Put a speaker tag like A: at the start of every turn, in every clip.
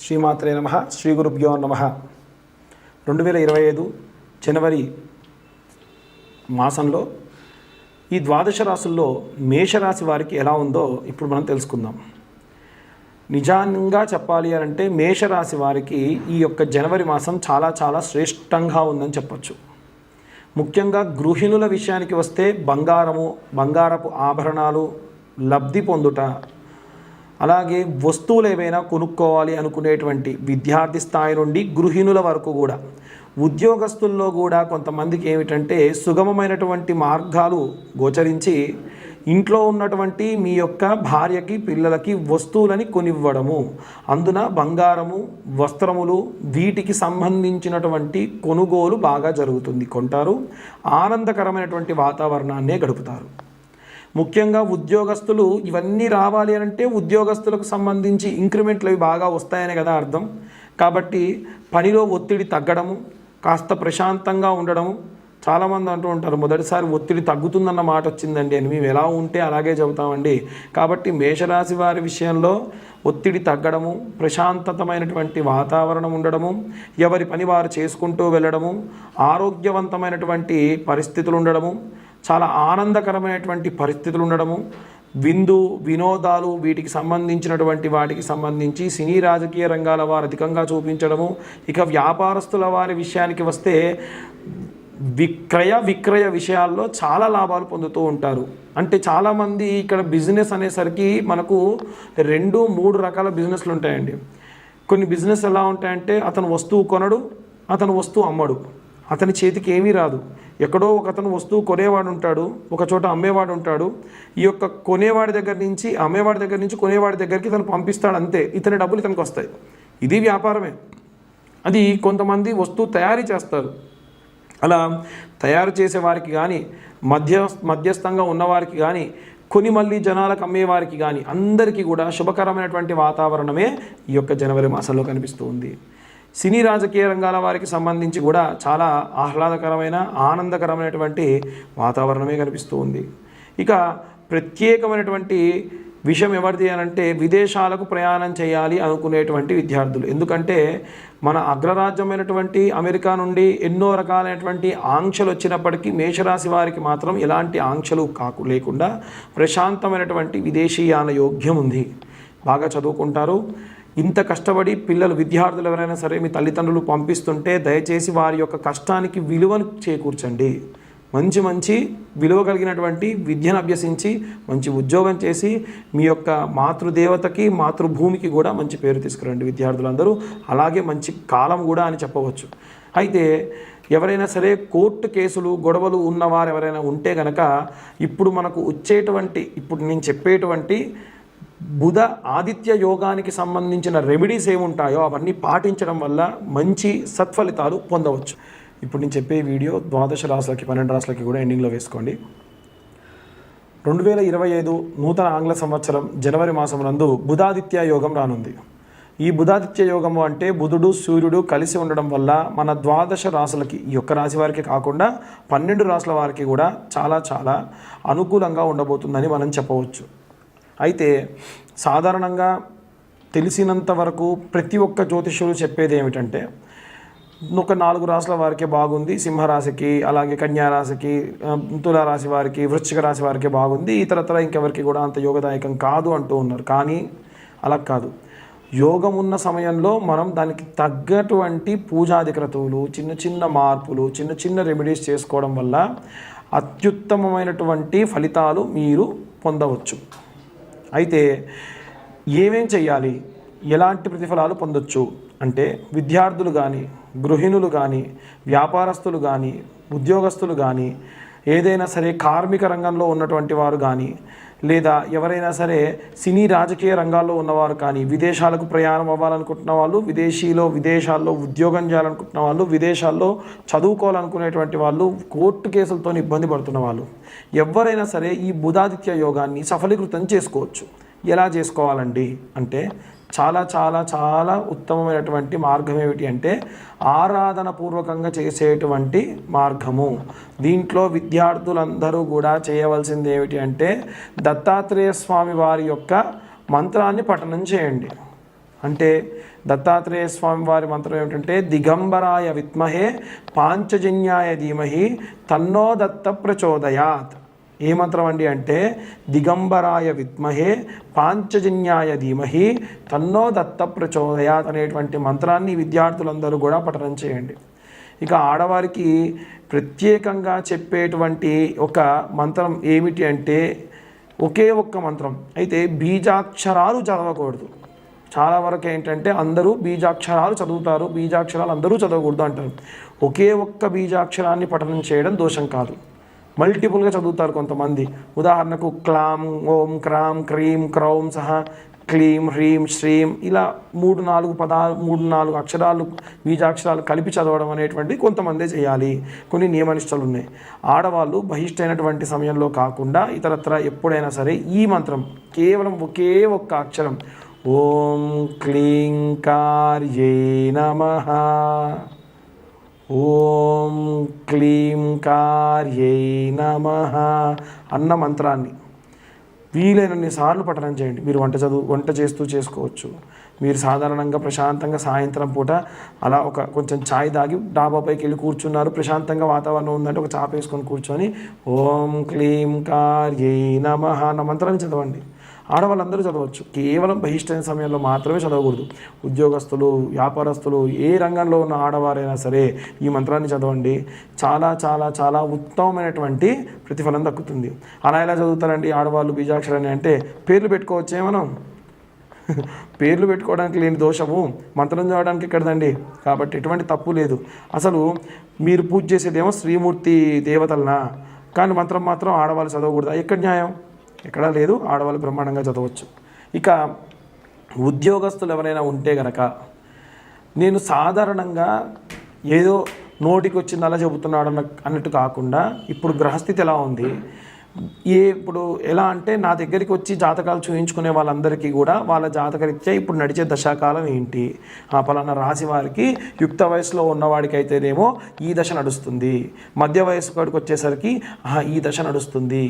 A: శ్రీమాత్రే నమః. శ్రీ గురుభ్యో నమః. 2025 జనవరి మాసంలో ఈ ద్వాదశ రాశుల్లో మేషరాశి వారికి ఎలా ఉందో ఇప్పుడు మనం తెలుసుకుందాం. నిజంగా చెప్పాలి అంటే మేషరాశి వారికి ఈ యొక్క జనవరి మాసం చాలా శ్రేష్టంగా ఉందని చెప్పొచ్చు. ముఖ్యంగా గృహిణుల విషయానికి వస్తే బంగారపు ఆభరణాలు లబ్ధి పొందుట, అలాగే వస్తువులు ఏవైనా కొనుక్కోవాలి అనుకునేటువంటి విద్యార్థి స్థాయి నుండి గృహిణుల వరకు కూడా, ఉద్యోగస్తుల్లో కూడా కొంతమందికి ఏమిటంటే సుగమమైనటువంటి మార్గాలు గోచరించి ఇంట్లో ఉన్నటువంటి మీ యొక్క భార్యకి పిల్లలకి వస్తువులని కొనివ్వడము, అందున బంగారము వస్త్రములు వీటికి సంబంధించినటువంటి కొనుగోలు బాగా జరుగుతుంది. కొంటారు, ఆనందకరమైనటువంటి వాతావరణాన్నే గడుపుతారు. ముఖ్యంగా ఉద్యోగస్తులు ఇవన్నీ రావాలి అంటే ఉద్యోగస్తులకు సంబంధించి ఇంక్రిమెంట్లు అవి బాగా వస్తాయనే కదా అర్థం. కాబట్టి పనిలో ఒత్తిడి తగ్గడము, కాస్త ప్రశాంతంగా ఉండడము. చాలామంది అంటూ ఉంటారు మొదటిసారి ఒత్తిడి తగ్గుతుందన్న మాట వచ్చిందండి అని. మేము ఎలా ఉంటే అలాగే చెబుతామండి. కాబట్టి మేషరాశి వారి విషయంలో ఒత్తిడి తగ్గడము, ప్రశాంతతమైనటువంటి వాతావరణం ఉండడము, ఎవరి పని వారు చేసుకుంటూ వెళ్ళడము, ఆరోగ్యవంతమైనటువంటి పరిస్థితులు ఉండడము, చాలా ఆనందకరమైనటువంటి పరిస్థితులు ఉండడము, వినోదాలు వీటికి సంబంధించినటువంటి వాటికి సంబంధించి సినీ రాజకీయ రంగాల వారు అధికంగా చూపించడము. ఇక వ్యాపారస్తుల వారి విషయానికి వస్తే విక్రయ విషయాల్లో చాలా లాభాలు పొందుతూ ఉంటారు. అంటే చాలామంది ఇక్కడ బిజినెస్ అనేసరికి మనకు 2-3 రకాల బిజినెస్లు ఉంటాయండి. కొన్ని బిజినెస్ ఎలా ఉంటాయంటే అతను వస్తువు కొనడు, అతను వస్తువు అమ్మడు, అతని చేతికి ఏమీ రాదు. ఎక్కడో ఒక అతను వస్తువు కొనేవాడు ఉంటాడు, ఒక చోట అమ్మేవాడు ఉంటాడు. ఈ యొక్క కొనేవాడి దగ్గర నుంచి అమ్మేవాడి దగ్గర నుంచి కొనేవాడి దగ్గరికి తను పంపిస్తాడు, అంతే. ఇతని డబ్బులు ఇతనికి వస్తాయి. ఇది వ్యాపారమే. అది కొంతమంది వస్తువు తయారీ చేస్తారు. అలా తయారు చేసేవారికి కానీ, మధ్యస్థంగా ఉన్నవారికి కానీ, కొని మళ్ళీ జనాలకు అమ్మేవారికి కానీ అందరికీ కూడా శుభకరమైనటువంటి వాతావరణమే ఈ యొక్క జనవరి మాసంలో కనిపిస్తూ ఉంది. సినీ రాజకీయ రంగాల వారికి సంబంధించి కూడా చాలా ఆహ్లాదకరమైన ఆనందకరమైనటువంటి వాతావరణమే కనిపిస్తూ ఉంది. ఇక ప్రత్యేకమైనటువంటి విషయం ఎవరిది అనంటే విదేశాలకు ప్రయాణం చేయాలి అనుకునేటువంటి విద్యార్థులు. ఎందుకంటే మన అగ్రరాజ్యమైనటువంటి అమెరికా నుండి ఎన్నో రకాలైనటువంటి ఆంక్షలు వచ్చినప్పటికీ మేషరాశి వారికి మాత్రం ఎలాంటి ఆంక్షలు లేకుండా ప్రశాంతమైనటువంటి విదేశీయాన యోగ్యం ఉంది. బాగా చదువుకుంటారు. ఇంత కష్టపడి విద్యార్థులు ఎవరైనా సరే మీ తల్లిదండ్రులు పంపిస్తుంటే దయచేసి వారి యొక్క కష్టానికి విలువను చేకూర్చండి. మంచి విలువ కలిగినటువంటి విద్యను అభ్యసించి మంచి ఉద్యోగం చేసి మీ యొక్క మాతృదేవతకి మాతృభూమికి కూడా మంచి పేరు తీసుకురండి విద్యార్థులందరూ. అలాగే మంచి కాలం కూడా అని చెప్పవచ్చు. అయితే ఎవరైనా సరే కోర్టు కేసులు గొడవలు ఉన్నవారు ఎవరైనా ఉంటే కనుక ఇప్పుడు నేను చెప్పేటువంటి బుధ ఆదిత్య యోగానికి సంబంధించిన రెమెడీస్ ఏముంటాయో అవన్నీ పాటించడం వల్ల మంచి సత్ఫలితాలు పొందవచ్చు. ఇప్పుడు నేను చెప్పే వీడియో 12 రాశులకి 12 రాశులకి కూడా ఎండింగ్లో వేసుకోండి. 2025 నూతన ఆంగ్ల సంవత్సరం జనవరి మాసం నందు బుధాదిత్య యోగం రానుంది. ఈ బుధాదిత్య యోగము అంటే బుధుడు సూర్యుడు కలిసి ఉండడం వల్ల మన 12 రాశులకి, ఈ ఒక్క రాశి వారికి కాకుండా 12 రాశుల వారికి కూడా చాలా అనుకూలంగా ఉండబోతుందని మనం చెప్పవచ్చు. అయితే సాధారణంగా తెలిసినంత వరకు ప్రతి ఒక్క జ్యోతిష్యులు చెప్పేది ఏమిటంటే ఒక 4 రాశుల వారికే బాగుంది, సింహరాశికి, అలాగే కన్యారాశికి, తులారాశి వారికి, వృశ్చిక రాశి వారికి బాగుంది, ఇతరత్ర ఇంకెవరికి కూడా అంత యోగదాయకం కాదు అంటూ ఉన్నారు. కానీ అలా కాదు. యోగం ఉన్న సమయంలో మనం దానికి తగ్గటువంటి పూజాది క్రతువులు, చిన్న మార్పులు, చిన్న రెమెడీస్ చేసుకోవడం వల్ల అత్యుత్తమమైనటువంటి ఫలితాలు మీరు పొందవచ్చు. అయితే ఏమేం చెయ్యాలి, ఎలాంటి ప్రతిఫలాలు పొందొచ్చు అంటే విద్యార్థులు కానీ, గృహిణులు కానీ, వ్యాపారస్తులు కానీ, ఉద్యోగస్తులు కానీ, ఏదైనా సరే కార్మిక రంగంలో ఉన్నటువంటి వారు కానీ, లేదా ఎవరైనా సరే సినీ రాజకీయ రంగాల్లో ఉన్నవారు కానీ, విదేశాలకు ప్రయాణం అవ్వాలనుకుంటున్న వాళ్ళు, విదేశాల్లో ఉద్యోగం చేయాలనుకుంటున్న వాళ్ళు, విదేశాల్లో చదువుకోవాలనుకునేటువంటి వాళ్ళు, కోర్టు కేసులతో ఇబ్బంది పడుతున్న వాళ్ళు, ఎవరైనా సరే ఈ బుధాదిత్య యోగాన్ని సఫలీకృతం చేసుకోవచ్చు. ఎలా చేసుకోవాలండి అంటే చాలా ఉత్తమమైనటువంటి మార్గం ఏమిటి అంటే ఆరాధన పూర్వకంగా చేసేటువంటి మార్గము. దీంట్లో విద్యార్థులందరూ కూడా చేయవలసింది ఏమిటి అంటే దత్తాత్రేయ స్వామి వారి యొక్క మంత్రాన్ని పఠనం చేయండి. అంటే దత్తాత్రేయ స్వామి వారి మంత్రం ఏమిటంటే దిగంబరాయ విద్మహే పాంచజన్యాయ ధీమహి తన్నో దత్త ప్రచోదయాత్. ఏ మంత్రం అండి అంటే దిగంబరాయ విద్మహే పాంచజన్యాయ ధీమహి తన్నో దత్త ప్రచోదయాత్ అనేటువంటి మంత్రాన్ని విద్యార్థులందరూ కూడా పఠనం చేయండి. ఇక ఆడవారికి ప్రత్యేకంగా చెప్పేటువంటి ఒక మంత్రం ఏమిటి అంటే ఒకే ఒక్క మంత్రం, అయితే బీజాక్షరాలు చదవకూడదు. చాలా వరకు ఏంటంటే అందరూ బీజాక్షరాలు చదువుతారు, బీజాక్షరాలు అందరూ చదవకూడదు అంటారు. ఒకే ఒక్క బీజాక్షరాన్ని పఠనం చేయడం దోషం కాదు, మల్టిపుల్గా చదువుతారు కొంతమంది. ఉదాహరణకు క్లాం, ఓం, క్రాం, క్రీం, క్రౌం సహా క్లీం, హ్రీం, శ్రీం ఇలా 3-4 అక్షరాలు బీజాక్షరాలు కలిపి చదవడం అనేటువంటిది కొంతమందే చేయాలి. కొన్ని నియమనిష్టలు ఉన్నాయి. ఆడవాళ్ళు బహిష్టైనటువంటి సమయంలో కాకుండా ఇతరత్ర ఎప్పుడైనా సరే ఈ మంత్రం కేవలం ఒకే ఒక్క అక్షరం ఓం క్లీంకార్యై నమః, ఓం క్లీంకార్యై నమః అన్న మంత్రాన్ని వీలైనన్ని సార్లు పఠనం చేయండి. మీరు వంట చేస్తూ చేసుకోవచ్చు. మీరు సాధారణంగా ప్రశాంతంగా సాయంత్రం పూట అలా కొంచెం ఛాయ్ తాగి డాబాపైకి వెళ్ళి కూర్చున్నారు, ప్రశాంతంగా వాతావరణం ఉందంటే ఒక చాప వేసుకొని కూర్చొని ఓం క్లీం కార్యై నమః అన్న మంత్రాన్ని చదవండి. ఆడవాళ్ళందరూ చదవచ్చు, కేవలం బహిష్టైన సమయంలో మాత్రమే చదవకూడదు. ఉద్యోగస్తులు, వ్యాపారస్తులు, ఏ రంగంలో ఉన్న ఆడవారైనా సరే ఈ మంత్రాన్ని చదవండి. చాలా చాలా చాలా ఉత్తమమైనటువంటి ప్రతిఫలం దక్కుతుంది. అలా ఎలా చదువుతారండి ఆడవాళ్ళు బీజాక్షరాన్ని అంటే పేర్లు పెట్టుకోవచ్చే మనం. పేర్లు పెట్టుకోవడానికి లేని దోషము మంత్రం చదవడానికి ఎక్కడదండి. కాబట్టి ఎటువంటి తప్పు లేదు. అసలు మీరు పూజ చేసేదేమో శ్రీమూర్తి దేవతలనా, కానీ మంత్రం మాత్రం ఆడవాళ్ళు చదవకూడదా? ఎక్కడ న్యాయం? ఎక్కడా లేదు. ఆడవాళ్ళు బ్రహ్మాండంగా చదవచ్చు. ఇక ఉద్యోగస్తులు ఎవరైనా ఉంటే గనక నేను సాధారణంగా ఏదో నోటికి వచ్చింది అలా చెబుతున్నాడు అన్నట్టు కాకుండా ఇప్పుడు గ్రహస్థితి ఎలా ఉంది, ఇప్పుడు ఎలా అంటే నా దగ్గరికి వచ్చి జాతకాలు చూయించుకునే వాళ్ళందరికీ కూడా వాళ్ళ జాతకరీత్యా ఇప్పుడు నడిచే దశాకాలం ఏంటి, పలానా రాశి వారికి యుక్త వయసులో ఉన్నవాడికి అయితేనేమో ఈ దశ నడుస్తుంది, మధ్య వయసు కాడికి వచ్చేసరికి ఈ దశ నడుస్తుంది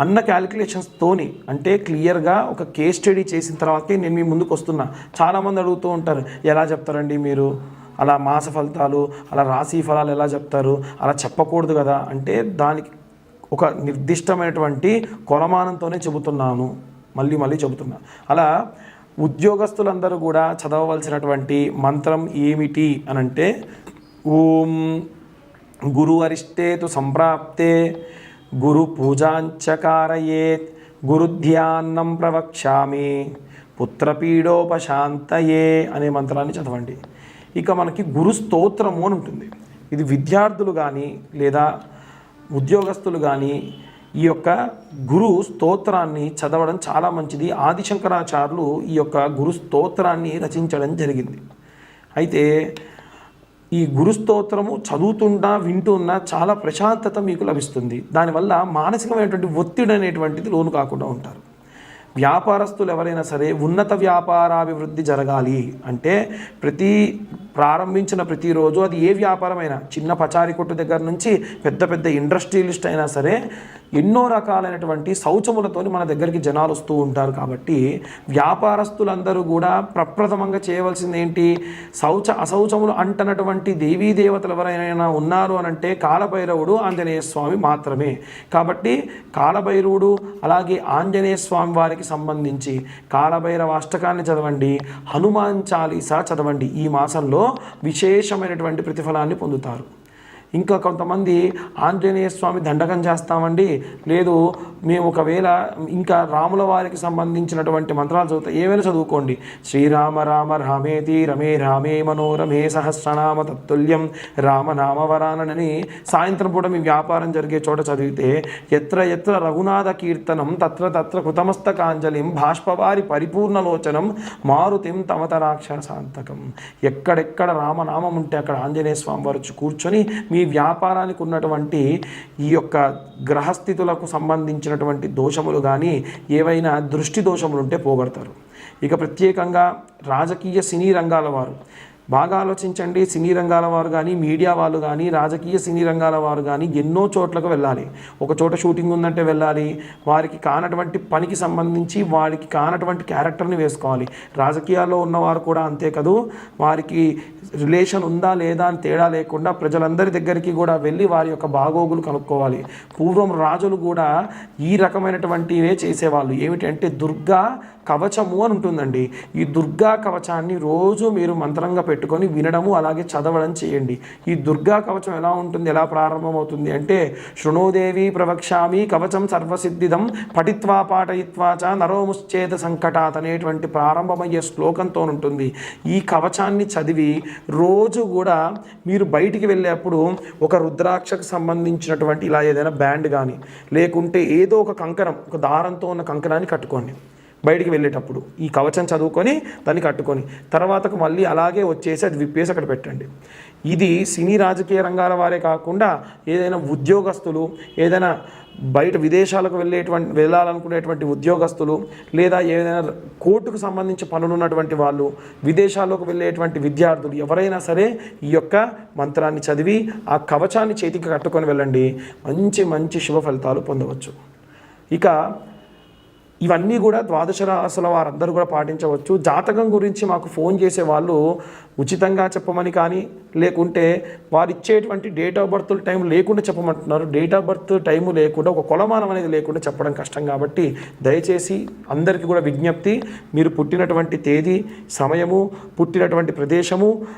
A: అన్న క్యాలిక్యులేషన్స్తోని, అంటే క్లియర్గా ఒక కేస్ స్టడీ చేసిన తర్వాతకే నేను మీ ముందుకు వస్తున్నా. చాలామంది అడుగుతూ ఉంటారు, ఎలా చెప్తారండి మీరు అలా మాస ఫలితాలు, అలా రాశి ఫలాలు ఎలా చెప్తారు, అలా చెప్పకూడదు కదా అంటే దానికి ఒక నిర్దిష్టమైనటువంటి కొలమానంతోనే చెబుతున్నాను, మళ్ళీ చెబుతున్నా. అలా ఉద్యోగస్తులందరూ కూడా చదవవలసినటువంటి మంత్రం ఏమిటి అనంటే ఓం గురు అరిష్టేతు సంప్రాప్తే గురు పూజాంచకారయేత్ గురుధ్యాన్నం ప్రవక్ష్యామి పుత్రపీడోపశాంతయే అనే మంత్రాన్ని చదవండి. ఇక మనకి గురు స్తోత్రము అని ఉంటుంది. ఇది విద్యార్థులు కానీ లేదా ఉద్యోగస్తులు కానీ ఈ యొక్క గురు స్తోత్రాన్ని చదవడం చాలా మంచిది. ఆదిశంకరాచార్యులు ఈ యొక్క గురు స్తోత్రాన్ని రచించడం జరిగింది. అయితే ఈ గురు స్తోత్రము చదువుతున్నా వింటున్నా చాలా ప్రశాంతత మీకు లభిస్తుంది. దానివల్ల మానసికమైనటువంటి ఒత్తిడి అనేటువంటిది లోను కాకుండా ఉంటారు. వ్యాపారస్తులు ఎవరైనా సరే ఉన్నత వ్యాపారాభివృద్ధి జరగాలి అంటే ప్రారంభించిన ప్రతిరోజు అది ఏ వ్యాపారమైనా, చిన్న పచారీ కొట్టు దగ్గర నుంచి పెద్ద ఇండస్ట్రియలిస్ట్ అయినా సరే ఎన్నో రకాలైనటువంటి శౌచములతోని మన దగ్గరికి జనాలు వస్తూ ఉంటారు. కాబట్టి వ్యాపారస్తులందరూ కూడా ప్రప్రథమంగా చేయవలసింది ఏంటి, అశౌచములు అంటనటువంటి దేవీ దేవతలు ఎవరైనా ఉన్నారు అనంటే కాలభైరవుడు, ఆంజనేయ స్వామి మాత్రమే. కాబట్టి కాలభైరవుడు అలాగే ఆంజనేయ స్వామి వారికి సంబంధించి కాలభైరవ అష్టకాన్ని చదవండి, హనుమాన్ చాలీసా చదవండి. ఈ మాసంలో విశేషమైనటువంటి ప్రతిఫలాన్ని పొందుతారు. ఇంకా కొంతమంది ఆంజనేయ స్వామి దండకం చేస్తామండి, లేదు మేము ఒకవేళ ఇంకా రాముల వారికి సంబంధించినటువంటి మంత్రాలు చదువుతాం, ఏమైనా చదువుకోండి. శ్రీరామ రామ రామేతి రమే రామే మనోరమే సహస్రనామ తత్తుల్యం రామనామవరానని సాయంత్రం పూట మీ వ్యాపారం జరిగే చోట చదివితే ఎత్ర ఎత్ర రఘునాథ కీర్తనం తత్ర తత్ర కృతమస్తకాంజలిం బాష్పవారి పరిపూర్ణలోచనం మారుతిం తమతరాక్షసాంతకం. ఎక్కడెక్కడ రామనామం ఉంటే అక్కడ ఆంజనేయ స్వామి వారు కూర్చొని మీ వ్యాపారానికి ఉన్నటువంటి ఈ యొక్క గ్రహస్థితులకు సంబంధించినటువంటి దోషములు కానీ ఏవైనా దృష్టి దోషములు ఉంటే పోగొడతారు. ఇక ప్రత్యేకంగా రాజకీయ సినీ రంగాల వారు బాగా ఆలోచించండి. సినీ రంగాల వారు కానీ, మీడియా వాళ్ళు కానీ, రాజకీయ సినీ రంగాల వారు కానీ ఎన్నో చోట్లకు వెళ్ళాలి. ఒక చోట షూటింగ్ ఉందంటే వెళ్ళాలి. వారికి కానటువంటి పనికి సంబంధించి వారికి కానటువంటి క్యారెక్టర్ని వేసుకోవాలి. రాజకీయాల్లో ఉన్నవారు కూడా అంతే కదూ, వారికి రిలేషన్ ఉందా లేదా అని తేడా లేకుండా ప్రజలందరి దగ్గరికి కూడా వెళ్ళి వారి యొక్క బాగోగులు కనుక్కోవాలి. పూర్వం రాజులు కూడా ఈ రకమైనటువంటివే చేసేవాళ్ళు. ఏమిటంటే దుర్గా కవచము అని ఉంటుందండి. ఈ దుర్గా కవచాన్ని రోజు మీరు మంత్రంగా పెట్టుకొని వినడము అలాగే చదవడం చేయండి. ఈ దుర్గా కవచం ఎలా ఉంటుంది, ఎలా ప్రారంభమవుతుంది అంటే శృణోదేవి ప్రవక్ష్యామి కవచం సర్వసిద్ధిదం పఠిత్వా పాఠయిత్వా చ నరోముశ్చేత సంకటాత్ అనేటువంటి ప్రారంభమయ్యే శ్లోకంతో ఉంటుంది. ఈ కవచాన్ని చదివి రోజు కూడా మీరు బయటికి వెళ్ళేప్పుడు ఒక రుద్రాక్షకు సంబంధించినటువంటి ఇలా ఏదైనా బ్యాండ్ కానీ లేకుంటే ఏదో ఒక కంకణం, ఒక దారంతో ఉన్న కంకణాన్ని కట్టుకోండి. బయటికి వెళ్ళేటప్పుడు ఈ కవచం చదువుకొని దాన్ని కట్టుకొని తర్వాతకు మళ్ళీ అలాగే వచ్చేసి అది విప్పేసి అక్కడ పెట్టండి. ఇది సినీ రాజకీయ రంగాల వారే కాకుండా ఏదైనా ఉద్యోగస్తులు, ఏదైనా బయట విదేశాలకు వెళ్ళాలనుకునేటువంటి ఉద్యోగస్తులు, లేదా ఏదైనా కోర్టుకు సంబంధించి పనులు ఉన్నటువంటి వాళ్ళు, విదేశాల్లోకి వెళ్ళేటువంటి విద్యార్థులు ఎవరైనా సరే ఈ యొక్క మంత్రాన్ని చదివి ఆ కవచాన్ని చేతికి కట్టుకొని వెళ్ళండి. మంచి మంచి శుభ ఫలితాలు పొందవచ్చు. ఇక ఇవన్నీ కూడా ద్వాదశ రాశుల వారందరూ కూడా పాటించవచ్చు. జాతకం గురించి మాకు ఫోన్ చేసే వాళ్ళు ఉచితంగా చెప్పమని కానీ లేకుంటే వారు ఇచ్చేటువంటి డేట్ ఆఫ్ బర్త్ టైం లేకుండా చెప్పమంటున్నారు. డేట్ ఆఫ్ బర్త్ టైము లేకుండా ఒక కొలమానం అనేది లేకుండా చెప్పడం కష్టం కాబట్టి దయచేసి అందరికీ కూడా విజ్ఞప్తి, మీరు పుట్టినటువంటి తేదీ, సమయము, పుట్టినటువంటి ప్రదేశము,